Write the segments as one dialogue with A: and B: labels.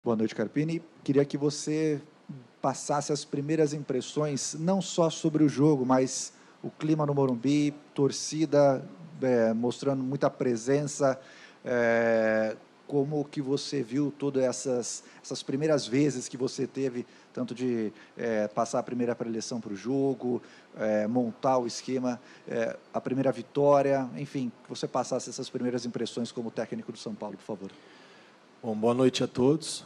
A: Boa noite, Carpini. Queria que você passasse as primeiras impressões, não só sobre o jogo, mas o clima no Morumbi, torcida mostrando muita presença, como que você viu todas essas primeiras vezes que você teve, tanto de passar a primeira preleção para o jogo, montar o esquema, a primeira vitória, enfim, que você passasse essas primeiras impressões como técnico do São Paulo, por favor.
B: Bom, boa noite a todos.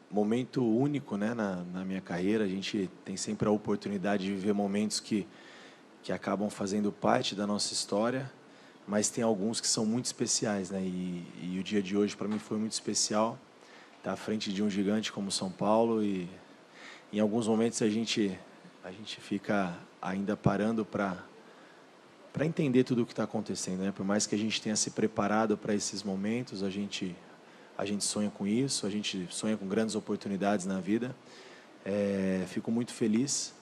B: Momento único, né, na minha carreira. A gente tem sempre a oportunidade de viver momentos que acabam fazendo parte da nossa história, mas tem alguns que são muito especiais, né? E o dia de hoje para mim foi muito especial. Estar à frente de um gigante como São Paulo, e em alguns momentos a gente fica ainda parando para entender tudo o que está acontecendo, né? Por mais que a gente tenha se preparado para esses momentos, a gente sonha com isso, a gente sonha com grandes oportunidades na vida. Fico muito feliz.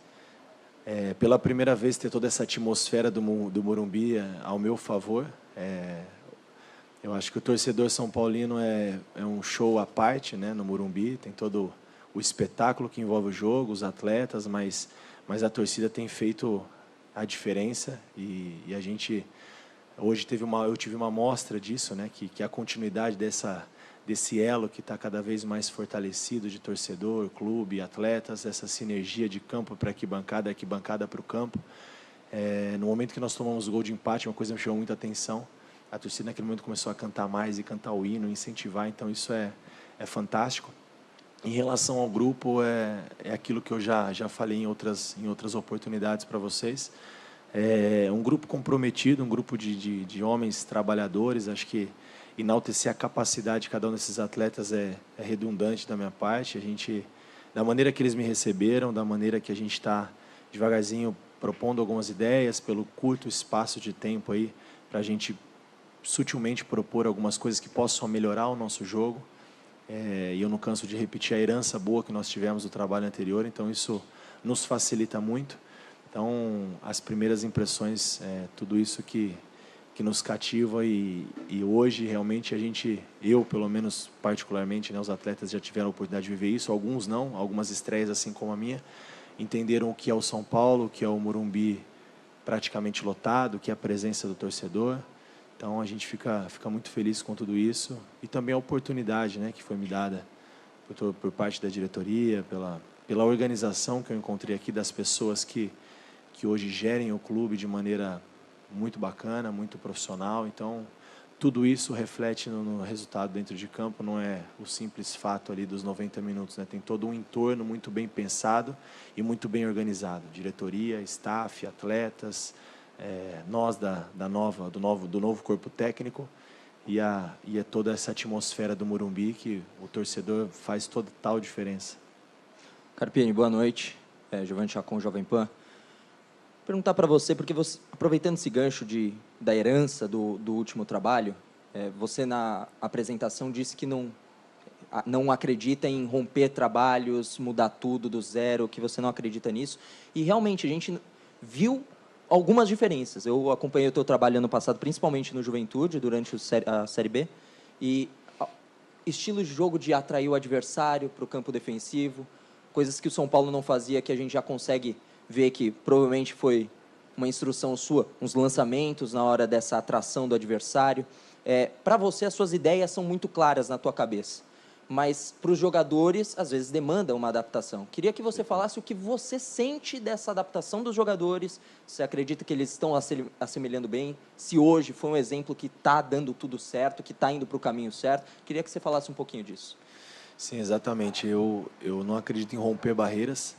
B: Pela primeira vez ter toda essa atmosfera do Morumbi ao meu favor. Eu acho que o torcedor são paulino é um show à parte, né, no Morumbi. Tem todo o espetáculo que envolve o jogo, os atletas, mas a torcida tem feito a diferença, e a gente hoje eu tive uma amostra disso, né, que a continuidade desse elo que está cada vez mais fortalecido, de torcedor, clube, atletas, essa sinergia de campo para arquibancada para o campo. No momento que nós tomamos o gol de empate, uma coisa me chamou muita atenção. A torcida naquele momento começou a cantar mais e cantar o hino, incentivar, então isso é fantástico. Em relação ao grupo, é aquilo que eu já falei em outras oportunidades para vocês. Um grupo comprometido, um grupo de homens trabalhadores. Acho que enaltecer a capacidade de cada um desses atletas é redundante da minha parte. Da maneira que eles me receberam, da maneira que a gente está devagarzinho propondo algumas ideias, pelo curto espaço de tempo aí, para a gente sutilmente propor algumas coisas que possam melhorar o nosso jogo. E eu não canso de repetir a herança boa que nós tivemos do trabalho anterior, então isso nos facilita muito. Então, as primeiras impressões, tudo isso que nos cativa, e hoje realmente eu pelo menos particularmente, né, os atletas já tiveram a oportunidade de viver isso, alguns não, algumas estreias assim como a minha, entenderam o que é o São Paulo, o que é o Morumbi praticamente lotado, o que é a presença do torcedor. Então a gente fica muito feliz com tudo isso, e também a oportunidade, né, que foi me dada por parte da diretoria, pela organização que eu encontrei aqui, das pessoas que hoje gerem o clube de maneira muito bacana, muito profissional. Então, tudo isso reflete no resultado dentro de campo, não é o simples fato ali dos 90 minutos, né? Tem todo um entorno muito bem pensado e muito bem organizado. Diretoria, staff, atletas, nós do novo corpo técnico, e é toda essa atmosfera do Morumbi que o torcedor faz total diferença.
C: Carpini, boa noite. Giovanni Chacon, Jovem Pan. Perguntar para você, porque você, aproveitando esse gancho da herança do último trabalho, você na apresentação disse que não acredita em romper trabalhos, mudar tudo do zero, que você não acredita nisso. E realmente a gente viu algumas diferenças. Eu acompanhei o teu trabalho ano passado, principalmente no Juventude, durante a Série B, e estilo de jogo de atrair o adversário para o campo defensivo, coisas que o São Paulo não fazia, que a gente já consegue ver que provavelmente foi uma instrução sua, uns lançamentos na hora dessa atração do adversário. Para você, as suas ideias são muito claras na tua cabeça, mas para os jogadores, às vezes, demanda uma adaptação. Queria que você falasse o que você sente dessa adaptação dos jogadores, se acredita que eles estão assemelhando bem, se hoje foi um exemplo que está dando tudo certo, que está indo para o caminho certo. Queria que você falasse um pouquinho disso.
B: Sim, exatamente. Eu não acredito em romper barreiras.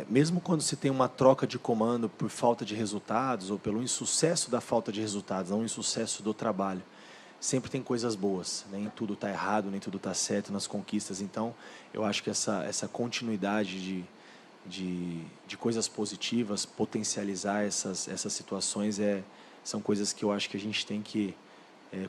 B: Mesmo quando se tem uma troca de comando por falta de resultados, ou pelo insucesso da falta de resultados, não o insucesso do trabalho, sempre tem coisas boas. Nem tudo está errado, nem tudo está certo nas conquistas. Então, eu acho que essa continuidade de coisas positivas, potencializar essas situações, são coisas que eu acho que a gente tem que,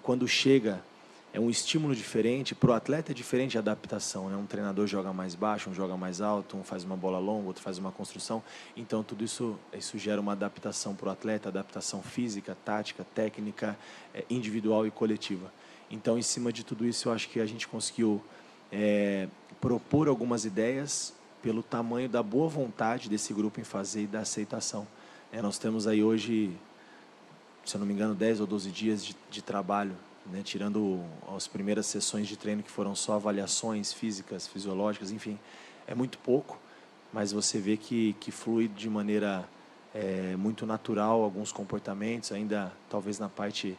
B: quando chega, é um estímulo diferente. Para o atleta é diferente a adaptação, né? Um treinador joga mais baixo, um joga mais alto, um faz uma bola longa, outro faz uma construção. Então, tudo isso gera uma adaptação para o atleta, adaptação física, tática, técnica, individual e coletiva. Então, em cima de tudo isso, eu acho que a gente conseguiu propor algumas ideias pelo tamanho da boa vontade desse grupo em fazer e da aceitação. Nós temos aí hoje, se eu não me engano, 10 ou 12 dias de trabalho, né, tirando as primeiras sessões de treino que foram só avaliações físicas, fisiológicas, enfim, é muito pouco, mas você vê que flui de maneira muito natural alguns comportamentos, ainda talvez na parte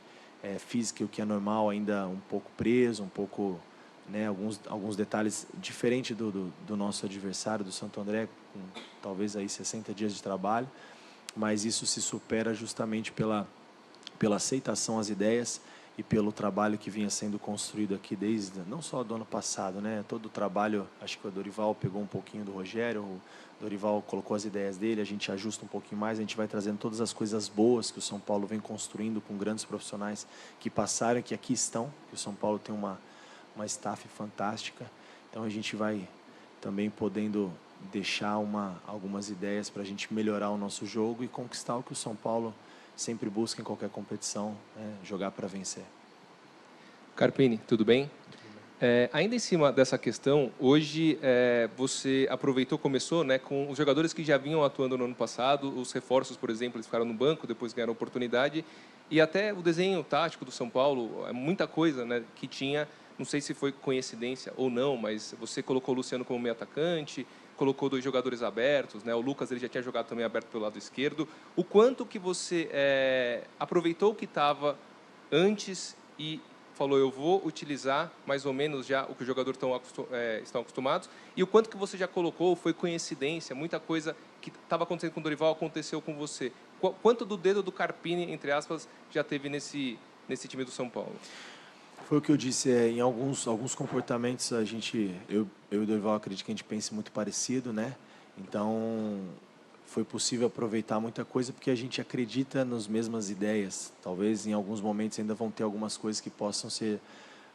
B: física, o que é normal, ainda um pouco preso, um pouco, né, alguns detalhes diferentes do nosso adversário, do Santo André, com talvez aí 60 dias de trabalho, mas isso se supera justamente pela aceitação às ideias e pelo trabalho que vinha sendo construído aqui desde, não só do ano passado, né? Todo o trabalho, acho que o Dorival pegou um pouquinho do Rogério, o Dorival colocou as ideias dele, a gente ajusta um pouquinho mais, a gente vai trazendo todas as coisas boas que o São Paulo vem construindo com grandes profissionais que passaram, que aqui estão, que o São Paulo tem uma staff fantástica, então a gente vai também podendo deixar algumas ideias para a gente melhorar o nosso jogo e conquistar o que o São Paulo sempre busca em qualquer competição, né, jogar para vencer.
D: Carpini, tudo bem? Ainda em cima dessa questão, hoje você começou, né, com os jogadores que já vinham atuando no ano passado, os reforços, por exemplo, eles ficaram no banco, depois ganharam oportunidade, e até o desenho tático do São Paulo, muita coisa, né, que tinha, não sei se foi coincidência ou não, mas você colocou o Luciano como meio atacante, colocou 2 jogadores abertos, né, o Lucas ele já tinha jogado também aberto pelo lado esquerdo. O quanto que você aproveitou o que estava antes e falou, eu vou utilizar mais ou menos já o que os jogadores estão acostumados, e o quanto que você já colocou foi coincidência, muita coisa que estava acontecendo com o Dorival aconteceu com você. Quanto do dedo do Carpini, entre aspas, já teve nesse time do São Paulo?
B: Foi o que eu disse, em alguns comportamentos eu e o Dorival acredito que a gente pense muito parecido, né? Então foi possível aproveitar muita coisa porque a gente acredita nas mesmas ideias. Talvez em alguns momentos ainda vão ter algumas coisas que possam ser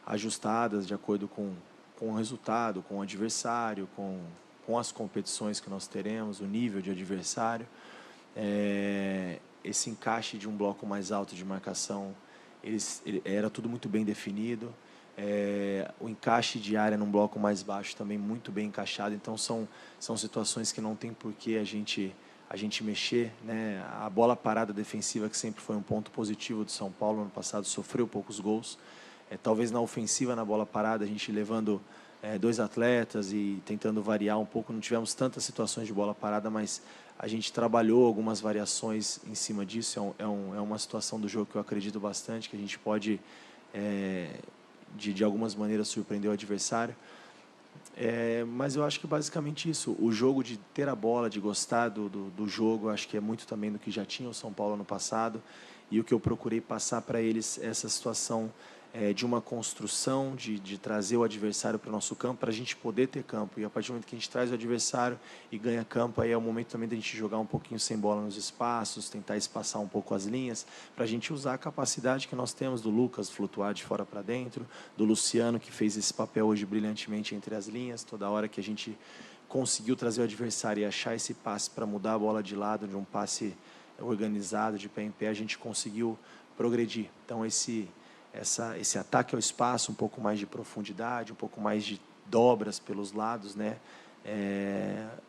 B: ajustadas de acordo com o resultado, com o adversário, com as competições que nós teremos, o nível de adversário. Esse encaixe de um bloco mais alto de marcação, era tudo muito bem definido. O encaixe de área num bloco mais baixo também muito bem encaixado. Então são situações que não tem por que a gente mexer, né? A bola parada defensiva, que sempre foi um ponto positivo do São Paulo, no ano passado sofreu poucos gols. Talvez na ofensiva, na bola parada, a gente levando 2 atletas e tentando variar um pouco. Não tivemos tantas situações de bola parada, mas a gente trabalhou algumas variações em cima disso. É uma situação do jogo que eu acredito bastante, que a gente pode, de algumas maneiras, surpreender o adversário. Mas eu acho que basicamente isso, o jogo de ter a bola, de gostar do jogo, acho que é muito também do que já tinha o São Paulo no passado, e o que eu procurei passar para eles, essa situação de uma construção, de trazer o adversário para o nosso campo, para a gente poder ter campo. E a partir do momento que a gente traz o adversário e ganha campo, aí é o momento também da gente jogar um pouquinho sem bola nos espaços, tentar espaçar um pouco as linhas, para a gente usar a capacidade que nós temos do Lucas flutuar de fora para dentro, do Luciano, que fez esse papel hoje brilhantemente entre as linhas. Toda hora que a gente conseguiu trazer o adversário e achar esse passe para mudar a bola de lado, de um passe organizado, de pé em pé, a gente conseguiu progredir. Então esse ataque ao espaço, um pouco mais de profundidade, um pouco mais de dobras pelos lados, né?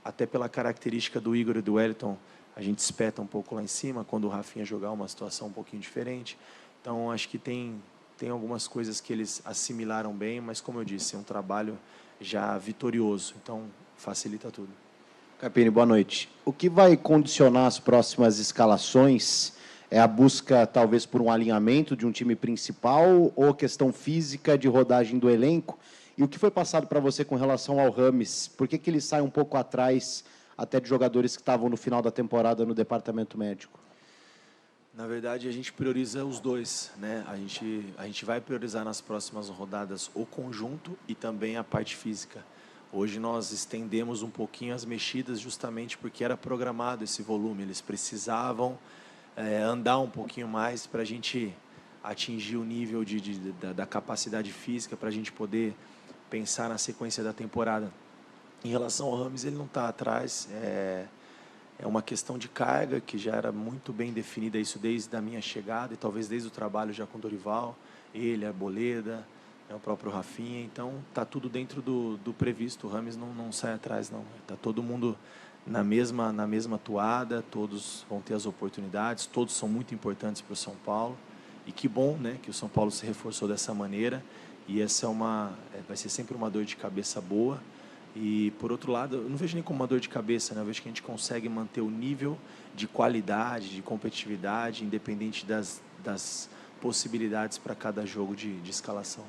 B: Até pela característica do Igor e do Wellington, a gente espeta um pouco lá em cima, quando o Rafinha jogar uma situação um pouquinho diferente. Então, acho que tem algumas coisas que eles assimilaram bem, mas, como eu disse, é um trabalho já vitorioso, então facilita tudo.
E: Carpini, boa noite. O que vai condicionar as próximas escalações é a busca, talvez, por um alinhamento de um time principal ou questão física de rodagem do elenco? E o que foi passado para você com relação ao Rames? Por que ele sai um pouco atrás até de jogadores que estavam no final da temporada no departamento médico?
B: Na verdade, a gente prioriza os dois, né? A gente vai priorizar nas próximas rodadas o conjunto e também a parte física. Hoje nós estendemos um pouquinho as mexidas justamente porque era programado esse volume. Eles precisavam andar um pouquinho mais para a gente atingir o nível da capacidade física, para a gente poder pensar na sequência da temporada. Em relação ao Rames, ele não está atrás, é uma questão de carga que já era muito bem definida, isso desde a minha chegada e talvez desde o trabalho já com o Dorival. ele, a Arboleda, né, o próprio Rafinha. Então, está tudo dentro do previsto. O Rames não sai atrás, não. Está todo mundo na mesma toada, todos vão ter as oportunidades, todos são muito importantes para o São Paulo. E que bom, né, que o São Paulo se reforçou dessa maneira. E essa vai ser sempre uma dor de cabeça boa. E, por outro lado, eu não vejo nem como uma dor de cabeça, né? Eu vejo que a gente consegue manter o nível de qualidade, de competitividade, independente das possibilidades para cada jogo de escalação.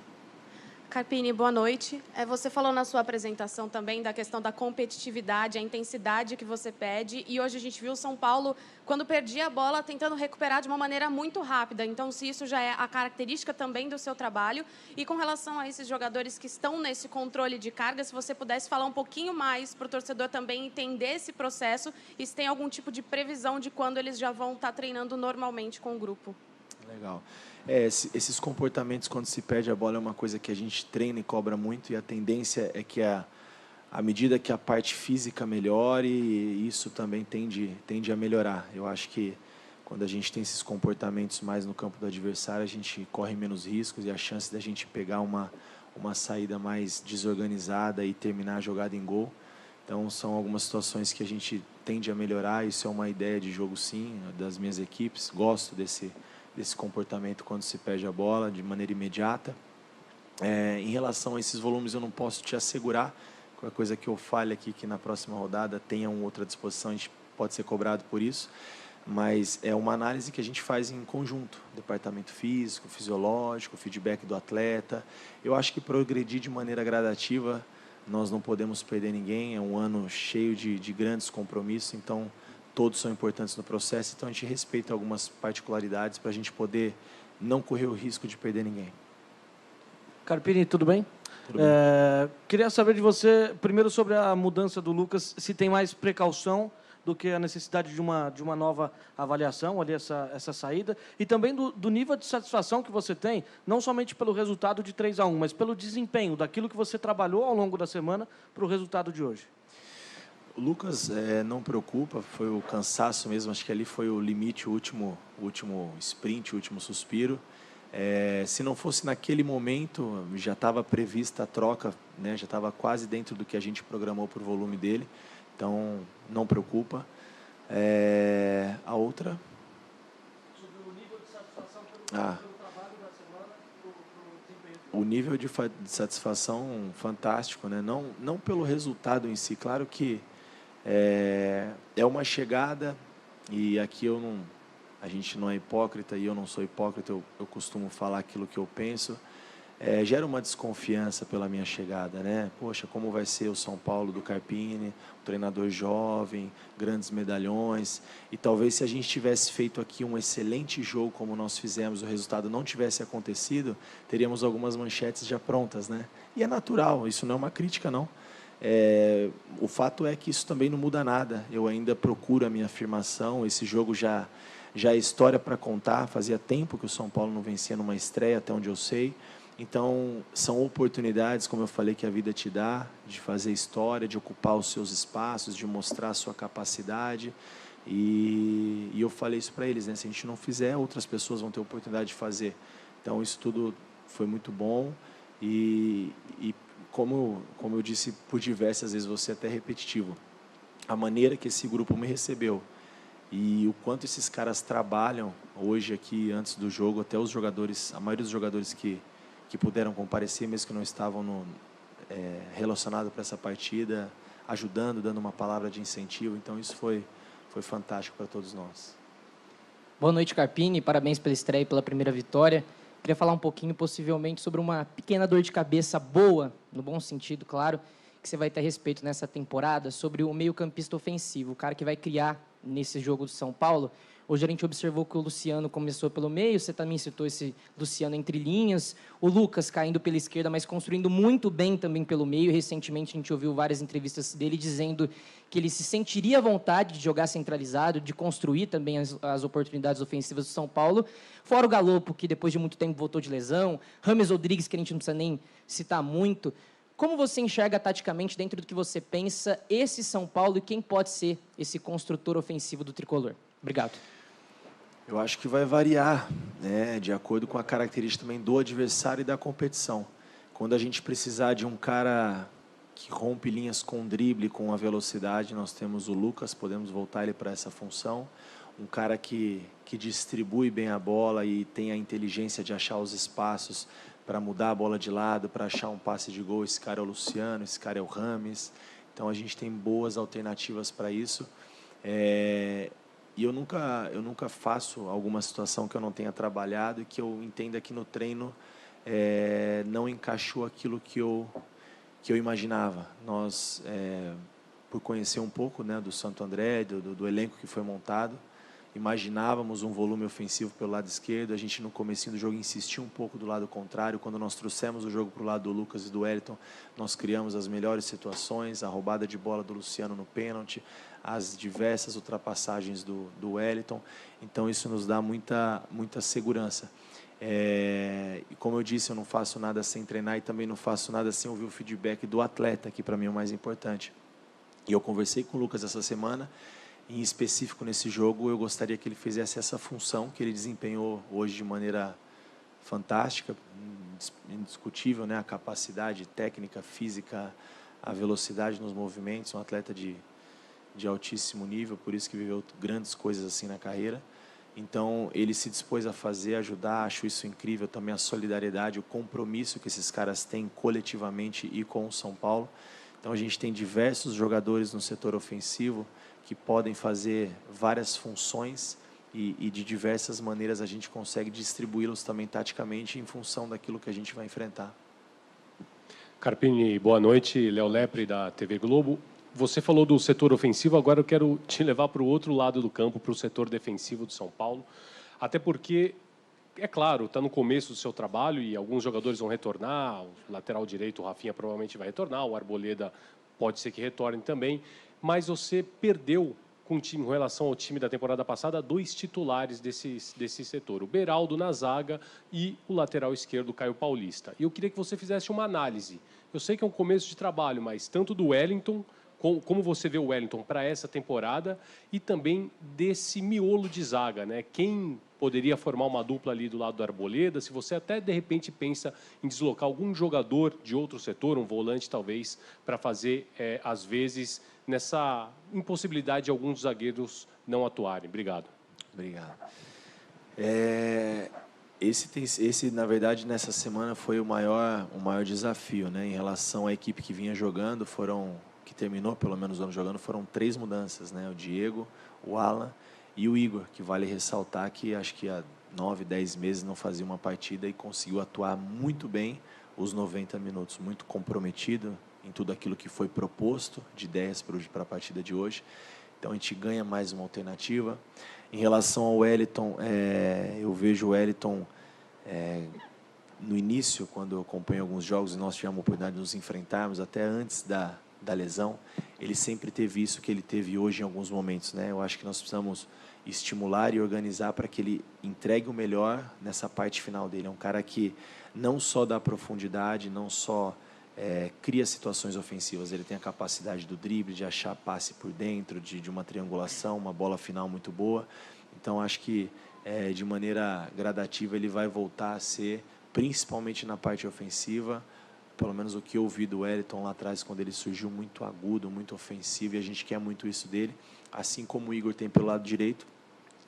F: Carpini, boa noite. Você falou na sua apresentação também da questão da competitividade, a intensidade que você pede, e hoje a gente viu o São Paulo, quando perdia a bola, tentando recuperar de uma maneira muito rápida. Então, se isso já é a característica também do seu trabalho, e com relação a esses jogadores que estão nesse controle de carga, se você pudesse falar um pouquinho mais para o torcedor também entender esse processo, e se tem algum tipo de previsão de quando eles já vão estar treinando normalmente com o grupo.
B: Legal. Esses comportamentos, quando se perde a bola, é uma coisa que a gente treina e cobra muito, e a tendência é que, à medida que a parte física melhore, isso também tende a melhorar. Eu acho que quando a gente tem esses comportamentos mais no campo do adversário, a gente corre menos riscos, e a chance da gente pegar uma saída mais desorganizada e terminar a jogada em gol. Então, são algumas situações que a gente tende a melhorar. Isso é uma ideia de jogo, sim, das minhas equipes. Gosto desse comportamento quando se perde a bola de maneira imediata. Em relação a esses volumes, eu não posso te assegurar. Qualquer coisa que eu fale aqui, que na próxima rodada tenha outra disposição, a gente pode ser cobrado por isso. Mas é uma análise que a gente faz em conjunto. Departamento físico, fisiológico, feedback do atleta. Eu acho que progredir de maneira gradativa, nós não podemos perder ninguém. É um ano cheio de grandes compromissos, então todos são importantes no processo, então a gente respeita algumas particularidades para a gente poder não correr o risco de perder ninguém.
G: Carpini, tudo bem?
B: Tudo bem.
G: Queria saber de você, primeiro, sobre a mudança do Lucas, se tem mais precaução do que a necessidade de uma nova avaliação, ali essa saída, e também do nível de satisfação que você tem, não somente pelo resultado de 3-1, mas pelo desempenho, daquilo que você trabalhou ao longo da semana para o resultado de hoje.
B: O Lucas não preocupa, foi o cansaço mesmo, acho que ali foi o limite, o último sprint, o último suspiro. Se não fosse naquele momento, já estava prevista a troca, né? Já estava quase dentro do que a gente programou para o volume dele, então não preocupa. A outra?
G: Sobre o nível de satisfação pelo trabalho da semana, pro desempenho.
B: O nível de satisfação fantástico, né? Não pelo resultado em si, claro que é uma chegada, e aqui a gente não é hipócrita, e eu não sou hipócrita, eu costumo falar aquilo que eu penso. Gera uma desconfiança pela minha chegada, né? Poxa, como vai ser o São Paulo do Carpini, um treinador jovem, grandes medalhões, e talvez se a gente tivesse feito aqui um excelente jogo como nós fizemos, o resultado não tivesse acontecido, teríamos algumas manchetes já prontas, né? E é natural, isso não é uma crítica, não. O fato é que isso também não muda nada. Eu ainda procuro a minha afirmação. Esse jogo já é história para contar. Fazia tempo que o São Paulo não vencia numa estreia, até onde eu sei. Então, são oportunidades, como eu falei, que a vida te dá, de fazer história, de ocupar os seus espaços, de mostrar a sua capacidade. E eu falei isso para eles, né? Se a gente não fizer, outras pessoas vão ter oportunidade de fazer. Então, isso tudo foi muito bom. E como eu disse por diversas vezes, você até repetitivo, a maneira que esse grupo me recebeu e o quanto esses caras trabalham hoje aqui antes do jogo, até os jogadores, a maioria dos jogadores que puderam comparecer, mesmo que não estavam relacionados para essa partida, ajudando, dando uma palavra de incentivo. Então isso foi fantástico para todos nós.
H: Boa noite, Carpini. Parabéns pela estreia e pela primeira vitória. Queria falar um pouquinho, possivelmente, sobre uma pequena dor de cabeça boa, no bom sentido, claro, que você vai ter a respeito nessa temporada, sobre o meio-campista ofensivo, o cara que vai criar nesse jogo do São Paulo. Hoje a gente observou que o Luciano começou pelo meio, você também citou esse Luciano entre linhas, o Lucas caindo pela esquerda, mas construindo muito bem também pelo meio. Recentemente a gente ouviu várias entrevistas dele dizendo que ele se sentiria à vontade de jogar centralizado, de construir também as oportunidades ofensivas do São Paulo. Fora o Galopo, que depois de muito tempo voltou de lesão, Rames Rodrigues, que a gente não precisa nem citar muito. Como você enxerga taticamente, dentro do que você pensa, esse São Paulo e quem pode ser esse construtor ofensivo do tricolor? Obrigado.
B: Eu acho que vai variar, né, de acordo com a característica também do adversário e da competição. Quando a gente precisar de um cara que rompe linhas com drible, com a velocidade, nós temos o Lucas, podemos voltar ele para essa função. Um cara que distribui bem a bola e tem a inteligência de achar os espaços para mudar a bola de lado, para achar um passe de gol. Esse cara é o Luciano, esse cara é o Rames. Então a gente tem boas alternativas para isso. E eu nunca faço alguma situação que eu não tenha trabalhado e que eu entenda que no treino não encaixou aquilo que eu imaginava. Nós, por conhecer um pouco, né, do Santo André, do elenco que foi montado, imaginávamos um volume ofensivo pelo lado esquerdo. A gente, no comecinho do jogo, insistiu um pouco do lado contrário. Quando nós trouxemos o jogo para o lado do Lucas e do Wellington, nós criamos as melhores situações, a roubada de bola do Luciano no pênalti, as diversas ultrapassagens do Wellington. Então, isso nos dá muita segurança. E como eu disse, eu não faço nada sem treinar e também não faço nada sem ouvir o feedback do atleta, que para mim é o mais importante. E eu conversei com o Lucas essa semana. Em específico, nesse jogo, eu gostaria que ele fizesse essa função que ele desempenhou hoje de maneira fantástica, indiscutível, né? A capacidade técnica, física, a velocidade nos movimentos, um atleta de altíssimo nível, por isso que viveu grandes coisas assim na carreira. Então, ele se dispôs a fazer, ajudar, acho isso incrível, também a solidariedade, o compromisso que esses caras têm coletivamente e com o São Paulo. Então, a gente tem diversos jogadores no setor ofensivo que podem fazer várias funções e de diversas maneiras a gente consegue distribuí-los também taticamente em função daquilo que a gente vai enfrentar.
I: Carpini, boa noite. Léo Lepre, da TV Globo. Você falou do setor ofensivo, agora eu quero te levar para o outro lado do campo, para o setor defensivo do São Paulo. Até porque, é claro, está no começo do seu trabalho e alguns jogadores vão retornar. O lateral direito, o Rafinha, provavelmente vai retornar. O Arboleda pode ser que retorne também. Mas você perdeu com relação ao time da temporada passada 2 titulares desse setor, o Beraldo na zaga e o lateral esquerdo, Caio Paulista. E eu queria que você fizesse uma análise. Eu sei que é um começo de trabalho, mas tanto do Wellington, como você vê o Wellington para essa temporada, e também desse miolo de zaga, né? Quem poderia formar uma dupla ali do lado do Arboleda, se você até de repente pensa em deslocar algum jogador de outro setor, um volante talvez, para fazer, às vezes, nessa impossibilidade de alguns zagueiros não atuarem. Obrigado.
B: Obrigado. Esse, na verdade, nessa semana foi o maior desafio, né? Em relação à equipe que vinha jogando, que terminou pelo menos o ano jogando, foram 3 mudanças, né? O Diego, o Alan e o Igor, que vale ressaltar que acho que há 9, 10 meses não fazia uma partida e conseguiu atuar muito bem os 90 minutos, muito comprometido em tudo aquilo que foi proposto de ideias para a partida de hoje. Então a gente ganha mais uma alternativa. Em relação ao Wellington, eu vejo o Wellington no início, quando eu acompanho alguns jogos e nós tivemos a oportunidade de nos enfrentarmos, até antes da lesão, ele sempre teve isso que ele teve hoje em alguns momentos, né? Eu acho que nós precisamos estimular e organizar para que ele entregue o melhor nessa parte final dele. É um cara que não só dá profundidade, não só cria situações ofensivas, ele tem a capacidade do drible, de achar passe por dentro, de uma triangulação, uma bola final muito boa. Então, acho que de maneira gradativa ele vai voltar a ser, principalmente na parte ofensiva, pelo menos o que eu vi do Wellington lá atrás, quando ele surgiu muito agudo, muito ofensivo, e a gente quer muito isso dele, assim como o Igor tem pelo lado direito,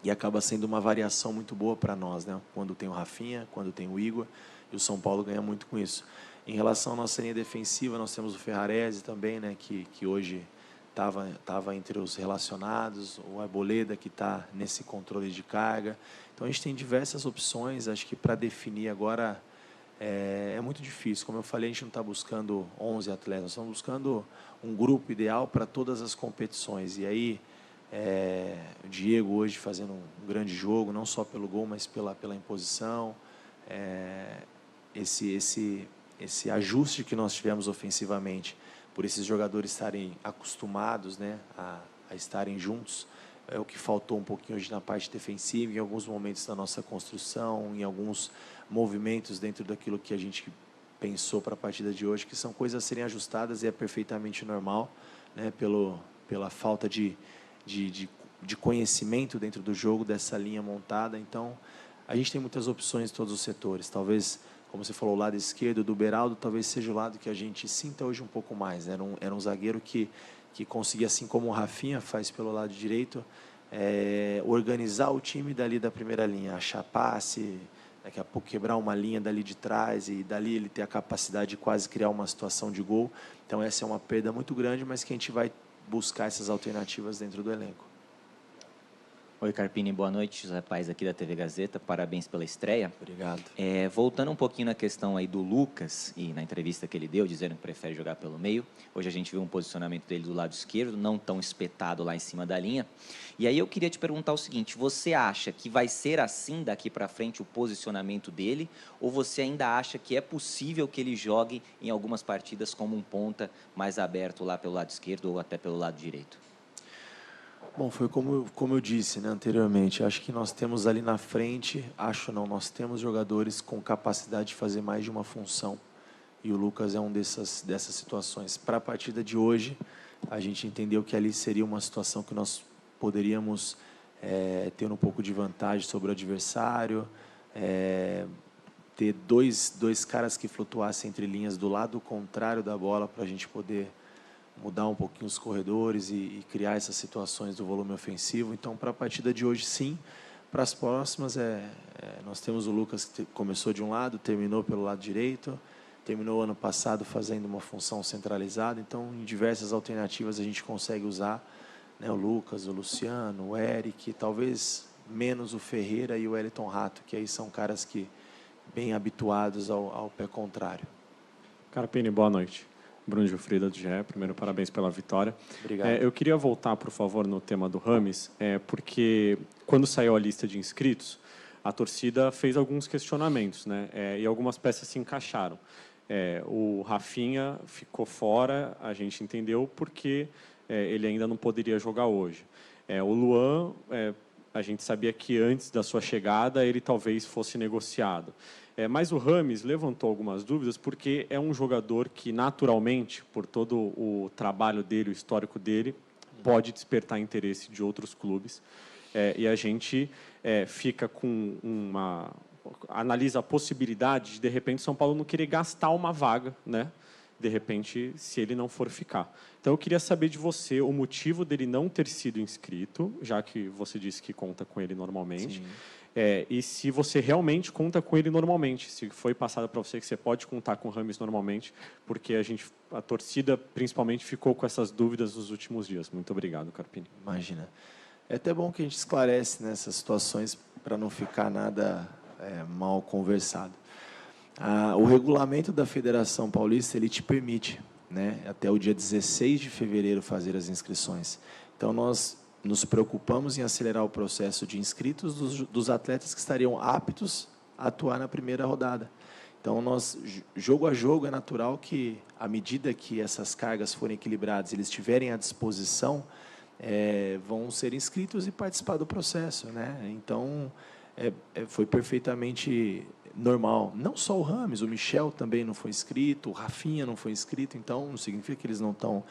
B: e acaba sendo uma variação muito boa para nós, né? Quando tem o Rafinha, quando tem o Igor, e o São Paulo ganha muito com isso. Em relação à nossa linha defensiva, nós temos o Ferrarese também, né? Que hoje estava entre os relacionados, o Arboleda, que está nesse controle de carga. Então, a gente tem diversas opções, acho que para definir agora é muito difícil. Como eu falei, a gente não está buscando 11 atletas, nós estamos buscando um grupo ideal para todas as competições. E aí, o Diego hoje fazendo um grande jogo, não só pelo gol, mas pela imposição. Esse ajuste que nós tivemos ofensivamente, por esses jogadores estarem acostumados, né, a estarem juntos, é o que faltou um pouquinho hoje na parte defensiva, em alguns momentos da nossa construção, em alguns movimentos dentro daquilo que a gente pensou para a partida de hoje, que são coisas a serem ajustadas e é perfeitamente normal, né, pela falta de de conhecimento dentro do jogo, dessa linha montada. Então, a gente tem muitas opções em todos os setores. Talvez, como você falou, o lado esquerdo do Beraldo, talvez seja o lado que a gente sinta hoje um pouco mais. Era um zagueiro que conseguia, assim como o Rafinha faz pelo lado direito, organizar o time dali da primeira linha, achar passe, daqui a pouco quebrar uma linha dali de trás e dali ele ter a capacidade de quase criar uma situação de gol. Então essa é uma perda muito grande, mas que a gente vai buscar essas alternativas dentro do elenco.
J: Oi, Carpini, boa noite. José Paes aqui da TV Gazeta, parabéns pela estreia.
B: Obrigado.
J: Voltando um pouquinho na questão aí do Lucas, e na entrevista que ele deu, dizendo que prefere jogar pelo meio, hoje a gente viu um posicionamento dele do lado esquerdo, não tão espetado lá em cima da linha. E aí eu queria te perguntar o seguinte, você acha que vai ser assim daqui para frente o posicionamento dele, ou você ainda acha que é possível que ele jogue em algumas partidas como um ponta mais aberto lá pelo lado esquerdo ou até pelo lado direito?
B: Bom, foi como eu disse, né, anteriormente. Acho que nós temos ali na frente, nós temos jogadores com capacidade de fazer mais de uma função. E o Lucas é um dessas situações. Para a partida de hoje, a gente entendeu que ali seria uma situação que nós poderíamos ter um pouco de vantagem sobre o adversário, ter dois caras que flutuassem entre linhas do lado contrário da bola para a gente poder mudar um pouquinho os corredores e criar essas situações do volume ofensivo. Então, para a partida de hoje, sim. Para as próximas, nós temos o Lucas que começou de um lado, terminou pelo lado direito, terminou ano passado fazendo uma função centralizada. Então, em diversas alternativas, a gente consegue usar, né, o Lucas, o Luciano, o Eric, talvez menos o Ferreira e o Wellington Rato, que aí são caras que bem habituados ao pé contrário.
K: Carpini, boa noite. Bruno Gilfrida, do GE. Primeiro, parabéns pela vitória.
B: Obrigado.
K: Eu queria voltar, por favor, no tema do Rames, porque quando saiu a lista de inscritos, a torcida fez alguns questionamentos, né? E algumas peças se encaixaram. O Rafinha ficou fora, a gente entendeu, porque ele ainda não poderia jogar hoje. O Luan, a gente sabia que antes da sua chegada ele talvez fosse negociado. Mas o Rames levantou algumas dúvidas porque é um jogador que, naturalmente, por todo o trabalho dele, o histórico dele, pode despertar interesse de outros clubes. E a gente fica com analisa a possibilidade de repente, São Paulo não querer gastar uma vaga, né? De repente, se ele não for ficar. Então, eu queria saber de você o motivo dele não ter sido inscrito, já que você disse que conta com ele normalmente.
B: Sim.
K: E se você realmente conta com ele normalmente, se foi passado para você que você pode contar com o Rames normalmente, porque a torcida, principalmente, ficou com essas dúvidas nos últimos dias. Muito obrigado, Carpini.
B: Imagina. É até bom que a gente esclarece nessas situações para não ficar nada mal conversado. O regulamento da Federação Paulista, ele te permite, né, até o dia 16 de fevereiro fazer as inscrições. Então, nós nos preocupamos em acelerar o processo de inscritos dos atletas que estariam aptos a atuar na primeira rodada. Então, jogo a jogo, é natural que, à medida que essas cargas forem equilibradas, eles estiverem à disposição, vão ser inscritos e participar do processo, né? Então, foi perfeitamente normal. Não só o Rames, o Michel também não foi inscrito, o Rafinha não foi inscrito, então não significa que eles não estão...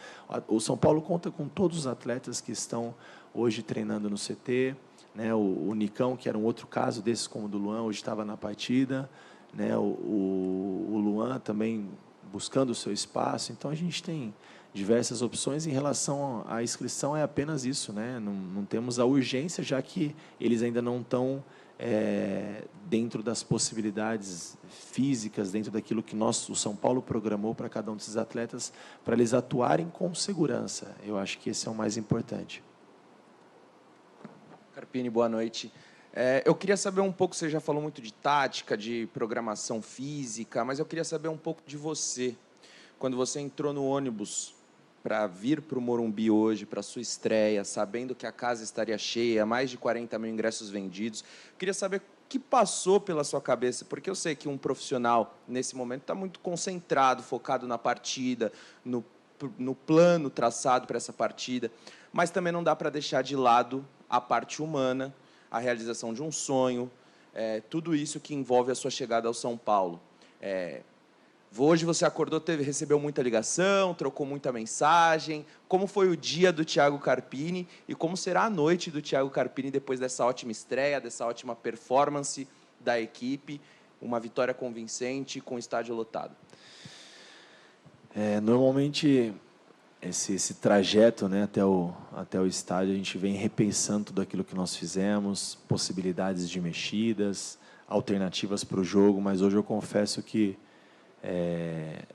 B: O São Paulo conta com todos os atletas que estão hoje treinando no CT, né? O Nicão, que era um outro caso desses como o do Luan, hoje estava na partida, né? O Luan também buscando o seu espaço. Então, a gente tem diversas opções. Em relação à inscrição, é apenas isso, né? Não temos a urgência, já que eles ainda não estão dentro das possibilidades físicas, dentro daquilo que o São Paulo programou para cada um desses atletas, para eles atuarem com segurança. Eu acho que esse é o mais importante.
L: Carpini, boa noite. Eu queria saber um pouco, você já falou muito de tática, de programação física, mas eu queria saber um pouco de você. Quando você entrou no ônibus para vir para o Morumbi hoje, para a sua estreia, sabendo que a casa estaria cheia, mais de 40 mil ingressos vendidos, queria saber o que passou pela sua cabeça, porque eu sei que um profissional, nesse momento, está muito concentrado, focado na partida, no plano traçado para essa partida, mas também não dá para deixar de lado a parte humana, a realização de um sonho, tudo isso que envolve a sua chegada ao São Paulo. Hoje você acordou, recebeu muita ligação, trocou muita mensagem. Como foi o dia do Thiago Carpini e como será a noite do Thiago Carpini depois dessa ótima estreia, dessa ótima performance da equipe, uma vitória convincente com o estádio lotado?
B: Normalmente, esse trajeto, né, até o estádio, a gente vem repensando tudo aquilo que nós fizemos, possibilidades de mexidas, alternativas para o jogo, mas hoje eu confesso que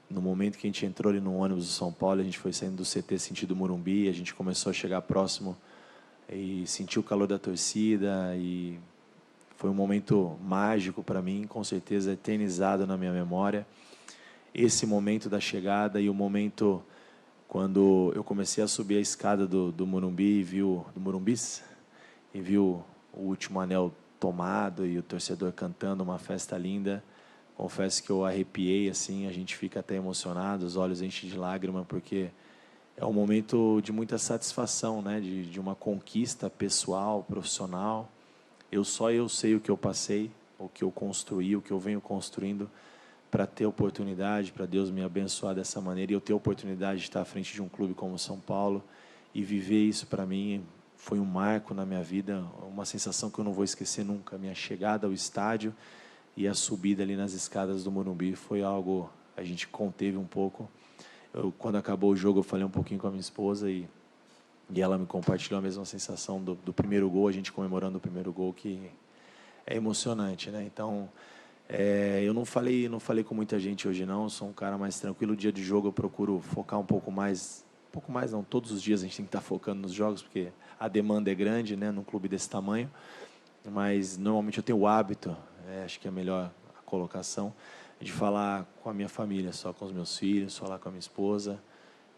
B: no momento que a gente entrou ali no ônibus do São Paulo, a gente foi saindo do CT sentido Morumbi, a gente começou a chegar próximo e sentiu o calor da torcida, e foi um momento mágico para mim, com certeza eternizado na minha memória. Esse momento da chegada e o momento quando eu comecei a subir a escada do Morumbi do Morumbis, e viu o último anel tomado e o torcedor cantando uma festa linda. Confesso que eu arrepiei, assim, a gente fica até emocionado, os olhos enchem de lágrima, porque é um momento de muita satisfação, né? De uma conquista pessoal, profissional. Só eu sei o que eu passei, o que eu construí, o que eu venho construindo para ter oportunidade, para Deus me abençoar dessa maneira, e eu ter a oportunidade de estar à frente de um clube como o São Paulo e viver isso para mim foi um marco na minha vida, uma sensação que eu não vou esquecer nunca. A minha chegada ao estádio e a subida ali nas escadas do Morumbi foi algo, a gente conteve um pouco. Quando acabou o jogo, eu falei um pouquinho com a minha esposa e ela me compartilhou a mesma sensação do primeiro gol, a gente comemorando o primeiro gol, que é emocionante, né? Então, eu não falei com muita gente hoje não, eu sou um cara mais tranquilo. O dia de jogo eu procuro focar um pouco mais não, todos os dias a gente tem que estar focando nos jogos, porque a demanda é grande, né, num clube desse tamanho, mas normalmente eu tenho o hábito, acho que é melhor a colocação, de falar com a minha família, só com os meus filhos, falar com a minha esposa,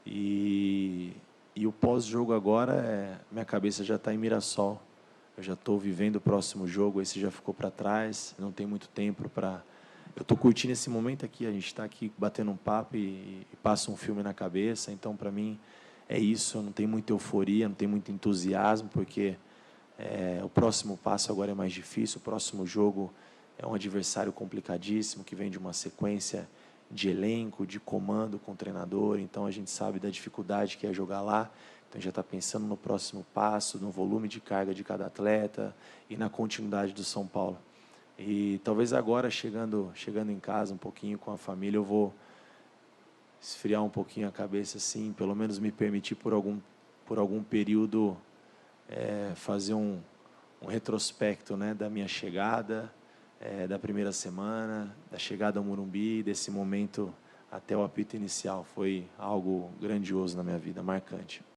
B: e o pós-jogo agora, minha cabeça já está em Mirassol, eu já estou vivendo o próximo jogo, esse já ficou para trás, não tem muito tempo para... Eu estou curtindo esse momento aqui, a gente está aqui batendo um papo e passa um filme na cabeça, então para mim é isso, não tem muita euforia, não tem muito entusiasmo, porque o próximo passo agora é mais difícil, o próximo jogo é um adversário complicadíssimo, que vem de uma sequência de elenco, de comando com o treinador, então a gente sabe da dificuldade que é jogar lá, então já está pensando no próximo passo, no volume de carga de cada atleta e na continuidade do São Paulo. E talvez agora, chegando em casa um pouquinho com a família, eu vou esfriar um pouquinho a cabeça, assim, pelo menos me permitir por algum período fazer um retrospecto, né, da minha chegada, da primeira semana, da chegada ao Morumbi, desse momento até o apito inicial. Foi algo grandioso na minha vida, marcante.